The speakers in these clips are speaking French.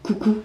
coucou.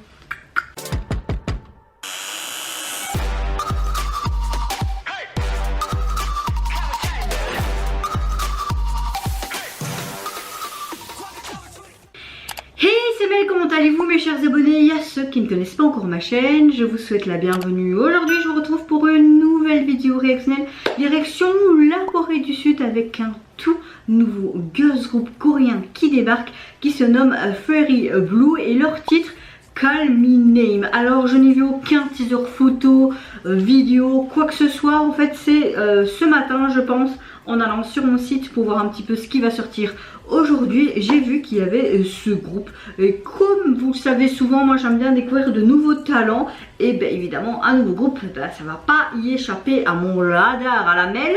Hey, c'est Mel, comment allez-vous mes chers abonnés? Il y a ceux qui ne connaissent pas encore ma chaîne, je vous souhaite la bienvenue. Aujourd'hui je vous retrouve pour une nouvelle vidéo réactionnelle direction la Corée du Sud avec un tout nouveau girls group coréen qui débarque, qui se nomme Fairy Blue et leur titre Call Me Name. Alors je n'ai vu aucun teaser photo, vidéo, quoi que ce soit. En fait c'est ce matin je pense, en allant sur mon site pour voir un petit peu ce qui va sortir aujourd'hui, j'ai vu qu'il y avait ce groupe. Et comme vous le savez souvent, moi j'aime bien découvrir de nouveaux talents. Et bien évidemment un nouveau groupe, ça va pas y échapper à mon radar, à la Mel.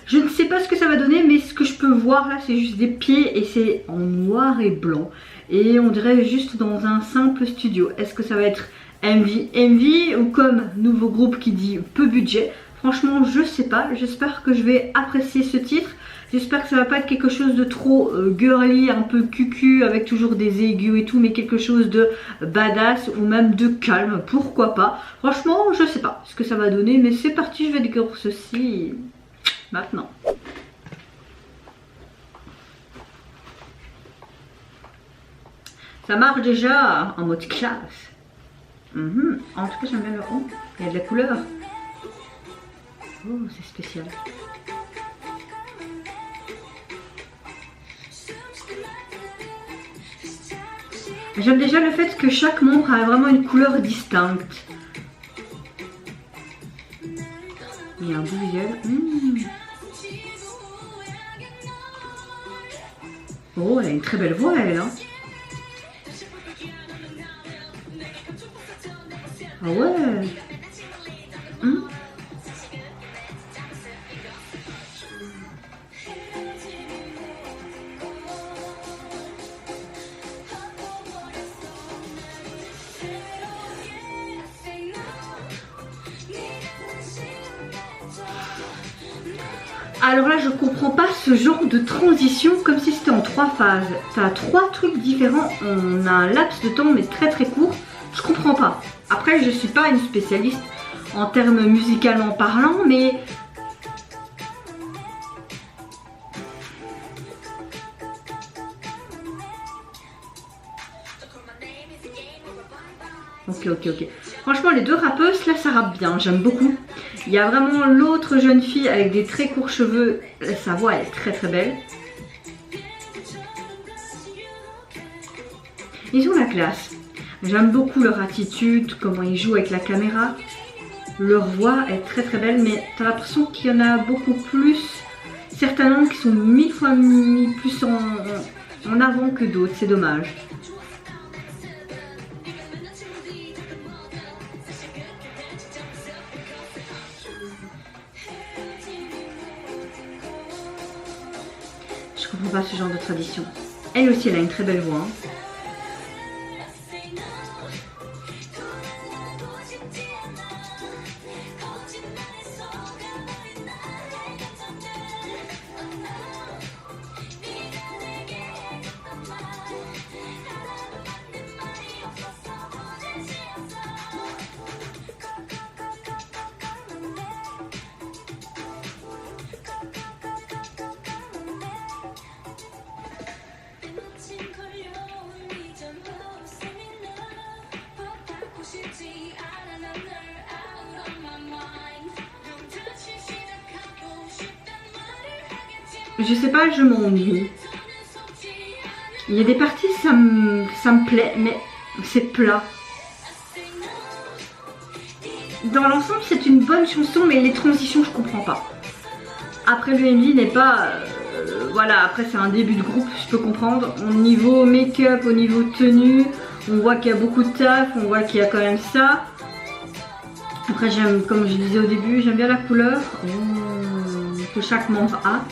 Je ne sais pas ce que ça va donner, mais ce que je peux voir là c'est juste des pieds et c'est en noir et blanc. Et on dirait juste dans un simple studio. Est-ce que ça va être MV ou comme nouveau groupe qui dit peu budget? Franchement je sais pas, j'espère que je vais apprécier ce titre. J'espère que ça va pas être quelque chose de trop girly, un peu cucu avec toujours des aigus et tout, mais quelque chose de badass ou même de calme, pourquoi pas. Franchement je sais pas ce que ça va donner, mais c'est parti, je vais découvrir ceci maintenant. Ça marche déjà en mode classe. En tout cas j'aime bien le rond, il y a de la couleur. Oh, c'est spécial. J'aime déjà le fait que chaque membre a vraiment une couleur distincte. Il y a un beau visuel. Oh, elle a une très belle voix, elle. Hein. Ah ouais. Alors là je comprends pas ce genre de transition comme si c'était en 3 phases. T'as 3 trucs différents en un laps de temps mais très court. Je comprends pas. Après je suis pas une spécialiste en termes musicalement parlant mais... Ok. Franchement les deux rappeuses là ça rappe bien, j'aime beaucoup. Il y a vraiment l'autre jeune fille avec des très courts cheveux, sa voix est très belle. Ils ont la classe. J'aime beaucoup leur attitude, comment ils jouent avec la caméra. Leur voix est très belle, mais t'as l'impression qu'il y en a beaucoup plus. Certains noms qui sont 1000 fois mis plus en avant que d'autres, c'est dommage. Je comprends pas ce genre de tradition. Elle aussi, elle a une très belle voix. Hein. Je sais pas, je m'ennuie. Il y a des parties, ça me plaît, mais c'est plat. Dans l'ensemble, c'est une bonne chanson, mais les transitions, je comprends pas. Après, le MV n'est pas... voilà, après c'est un début de groupe, je peux comprendre. Au niveau make-up, au niveau tenue, on voit qu'il y a beaucoup de taf, on voit qu'il y a quand même ça. Après, j'aime, comme je disais au début, j'aime bien la couleur que chaque membre a.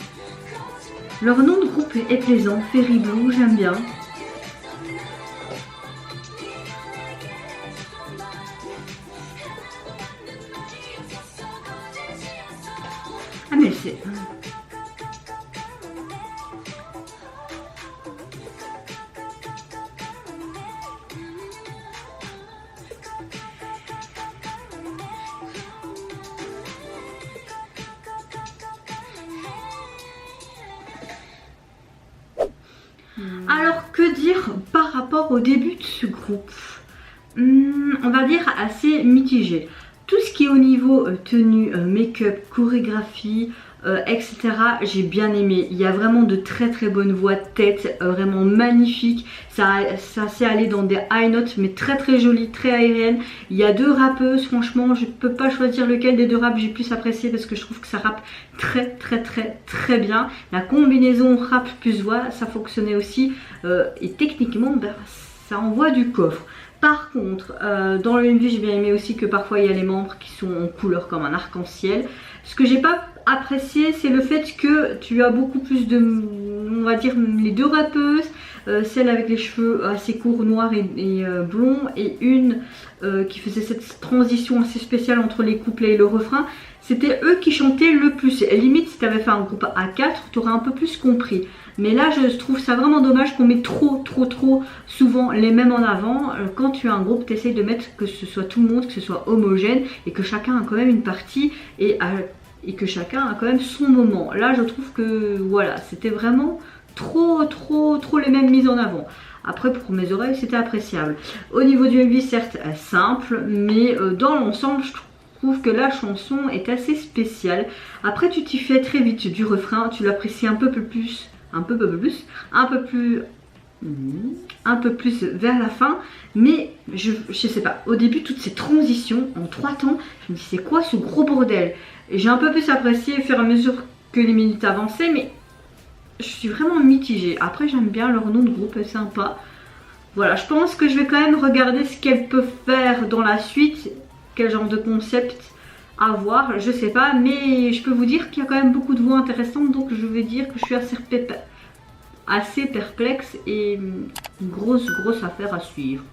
Leur nom de groupe est plaisant, Fairy Blue, j'aime bien. Ah mais c'est... Alors que dire par rapport au début de ce groupe? On va dire assez mitigé. Tout ce qui est au niveau tenue, make-up, chorégraphie, etc. j'ai bien aimé. Il y a vraiment de très très bonnes voix de tête, vraiment magnifiques. Ça s'est allé dans des high notes mais très très jolies, très aériennes. Il y a 2 rappeuses, franchement je ne peux pas choisir lequel des 2 raps j'ai plus apprécié parce que je trouve que ça rappe très très très très bien. La combinaison rap plus voix, ça fonctionnait aussi et techniquement ça envoie du coffre. Par contre, dans le MV, j'ai bien aimé aussi que parfois il y a les membres qui sont en couleur comme un arc-en-ciel. Ce que j'ai pas apprécié, c'est le fait que tu as beaucoup plus de, on va dire, les 2 rappeuses, celle avec les cheveux assez courts, noirs et blonds, et une qui faisait cette transition assez spéciale entre les couplets et le refrain. C'était eux qui chantaient le plus. Et limite, si tu avais fait un groupe à 4, tu aurais un peu plus compris. Mais là, je trouve ça vraiment dommage qu'on met trop souvent les mêmes en avant. Quand tu as un groupe, tu essayes de mettre que ce soit tout le monde, que ce soit homogène et que chacun a quand même une partie et que chacun a quand même son moment. Là, je trouve que voilà, c'était vraiment trop les mêmes mises en avant. Après, pour mes oreilles, c'était appréciable. Au niveau du MV, certes, simple, mais dans l'ensemble, je trouve que la chanson est assez spéciale. Après, tu t'y fais très vite du refrain, tu l'apprécies un peu plus vers la fin, mais je sais pas, au début toutes ces transitions en 3 temps, je me dis c'est quoi ce gros bordel, et j'ai un peu plus apprécié au fur et à mesure que les minutes avançaient, mais je suis vraiment mitigée. Après j'aime bien leur nom de groupe, c'est sympa. Voilà, je pense que je vais quand même regarder ce qu'elles peuvent faire dans la suite, quel genre de concept à voir, je sais pas, mais je peux vous dire qu'il y a quand même beaucoup de voix intéressantes, donc je vais dire que je suis assez perplexe et une grosse affaire à suivre.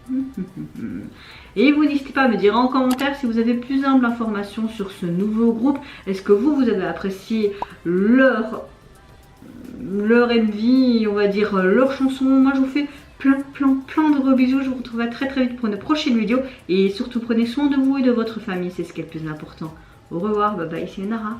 Et vous n'hésitez pas à me dire en commentaire si vous avez plus d'informations sur ce nouveau groupe. Est-ce que vous avez apprécié leur MV, on va dire leur chanson? Moi je vous fais plein de gros bisous. Je vous retrouve très vite pour une prochaine vidéo. Et surtout prenez soin de vous et de votre famille, c'est ce qui est le plus important. Au revoir, bye bye, c'est Nara.